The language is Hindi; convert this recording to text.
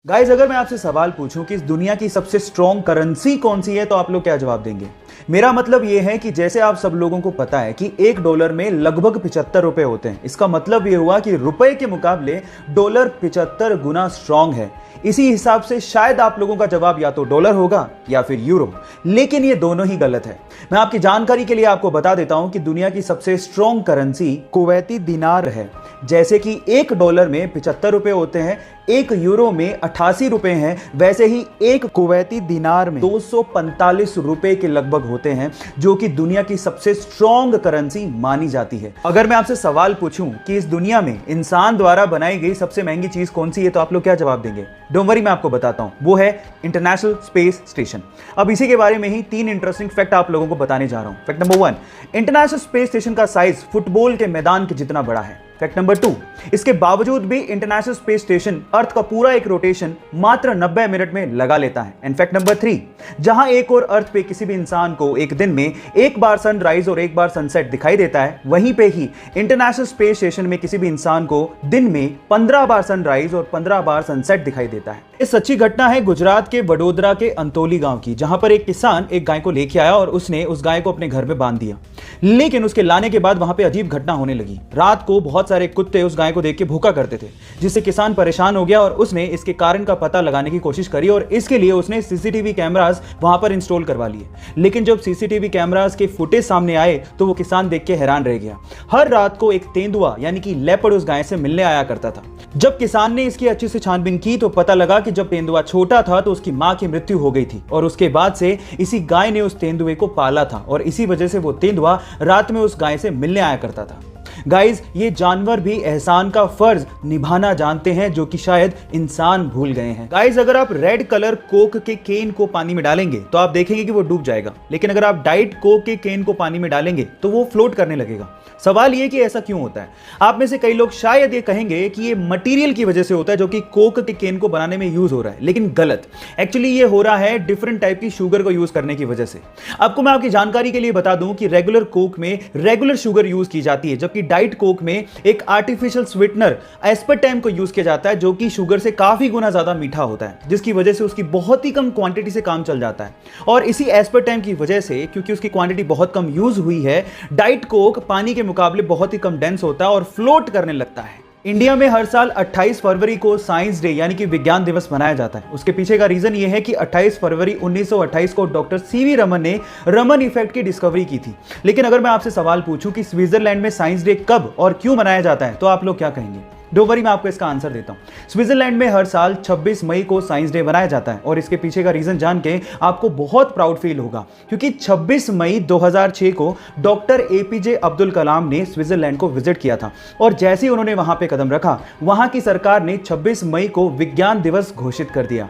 गाइज अगर मैं आपसे सवाल पूछूं कि इस दुनिया की सबसे स्ट्रॉन्ग करेंसी कौन सी है तो आप लोग क्या जवाब देंगे। मेरा मतलब यह है कि जैसे आप सब लोगों को पता है कि $1 में लगभग 75 रुपए होते हैं। इसका मतलब यह हुआ कि रुपए के मुकाबले डॉलर 75 गुना स्ट्रांग है। इसी हिसाब से शायद आप लोगों का जवाब या तो डॉलर होगा या फिर यूरो, लेकिन ये दोनों ही गलत है। मैं आपकी जानकारी के लिए आपको बता देता हूं कि दुनिया की सबसे स्ट्रॉन्ग करेंसी कुवैती दिनार है। जैसे कि $1 में 75 रुपए होते हैं, €1 में 88 रुपए हैं, वैसे ही एक कुवैती दिनार में 245 रुपए के लगभग होते हैं, जो कि दुनिया की सबसे स्ट्रॉन्ग करेंसी मानी जाती है। अगर मैं आपसे सवाल पूछूं कि इस दुनिया में इंसान द्वारा बनाई गई सबसे महंगी चीज कौन सी है तो आप लोग क्या जवाब देंगे। डोंट वरी, मैं आपको बताता हूं, वो है इंटरनेशनल स्पेस स्टेशन। अब इसी के बारे में ही 3 इंटरेस्टिंग फैक्ट आप लोगों को बताने जा रहा हूं। Fact number 1, international space station का साइज फुटबॉल के मैदान के जितना बड़ा है। फैक्ट नंबर 2, इसके बावजूद भी इंटरनेशनल स्पेस स्टेशन अर्थ का पूरा एक रोटेशन मात्र 90 मिनट में लगा लेता है। एंड फैक्ट नंबर 3, जहां एक और अर्थ पे किसी भी इंसान को एक दिन में एक बार सनराइज और एक बार सनसेट दिखाई देता है, वहीं पे ही इंटरनेशनल स्पेस स्टेशन में किसी भी इंसान को दिन में 15 बार सनराइज और 15 बार सनसेट दिखाई देता है। ये सच्ची घटना है गुजरात के वडोदरा के अंतोली गांव की, जहां पर एक किसान एक गाय को लेके आया और उसने उस गाय को अपने घर में बांध दिया। लेकिन उसके लाने के बाद वहां पे अजीब घटना होने लगी। रात को बहुत सारे कुत्ते उस गाय को देख के भूखा करते थे, जिससे किसान परेशान हो गया और उसने इसके कारण का पता लगाने की कोशिश करी और इसके लिए उसने सीसीटीवी कैमरास वहां पर इंस्टॉल करवा लिए। लेकिन जब सीसीटीवी कैमरास के फुटेज सामने आए तो वो किसान देख के हैरान रह गया। हर रात को एक तेंदुआ यानी कि लेपर्ड उस गाय से मिलने आया करता था। जब किसान ने इसकी अच्छे से छानबीन की तो पता लगा कि जब तेंदुआ छोटा था तो उसकी मां की मृत्यु हो गई थी और उसके बाद से इसी गाय ने उस तेंदुए को पाला था और इसी वजह से वो तेंदुआ रात में उस गाय से मिलने आया करता था। गाइज, ये जानवर भी एहसान का फर्ज निभाना जानते हैं, जो कि शायद इंसान भूल गए हैं। गाइज, अगर आप रेड कलर कोक के केन को पानी में डालेंगे तो आप देखेंगे कि वो डूब जाएगा, लेकिन अगर आप डाइट कोक के केन को पानी में डालेंगे तो वो फ्लोट करने लगेगा। सवाल ये कि ऐसा क्यों होता है। आप में से कई लोग शायद ये कहेंगे कि ये मटेरियल की वजह से होता है जो कि कोक के केन को बनाने में यूज हो रहा है, लेकिन गलत। एक्चुअली ये हो रहा है डिफरेंट टाइप की शुगर को यूज करने की वजह से। आपको मैं आपकी जानकारी के लिए बता दूं कि रेगुलर कोक में रेगुलर शुगर यूज की जाती है, जबकि डाइट कोक में एक आर्टिफिशियल स्वीटनर एस्पर्टेम को यूज किया जाता है, जो कि शुगर से काफी गुना ज्यादा मीठा होता है, जिसकी वजह से उसकी बहुत ही कम क्वांटिटी से काम चल जाता है। और इसी एस्पर्टेम की वजह से, क्योंकि उसकी क्वांटिटी बहुत कम यूज हुई है, डाइट कोक पानी के मुकाबले बहुत ही कम डेंस होता है और फ्लोट करने लगता है। इंडिया में हर साल 28 फरवरी को साइंस डे यानी कि विज्ञान दिवस मनाया जाता है। उसके पीछे का रीजन यह है कि 28 फरवरी 1928 को डॉक्टर सीवी रमन ने रमन इफेक्ट की डिस्कवरी की थी। लेकिन अगर मैं आपसे सवाल पूछूं कि स्विट्जरलैंड में साइंस डे कब और क्यों मनाया जाता है तो आप लोग क्या कहेंगे। डोंट वरी, मैं आपको इसका आंसर देता हूं। स्विट्जरलैंड में हर साल 26 मई को साइंस डे मनाया जाता है और इसके पीछे का रीजन जान के आपको बहुत प्राउड फील होगा, क्योंकि 26 मई 2006 को डॉक्टर एपीजे अब्दुल कलाम ने स्विट्जरलैंड को विजिट किया था और जैसे ही उन्होंने वहां पे कदम रखा, वहां की सरकार ने 26 मई को विज्ञान दिवस घोषित कर दिया।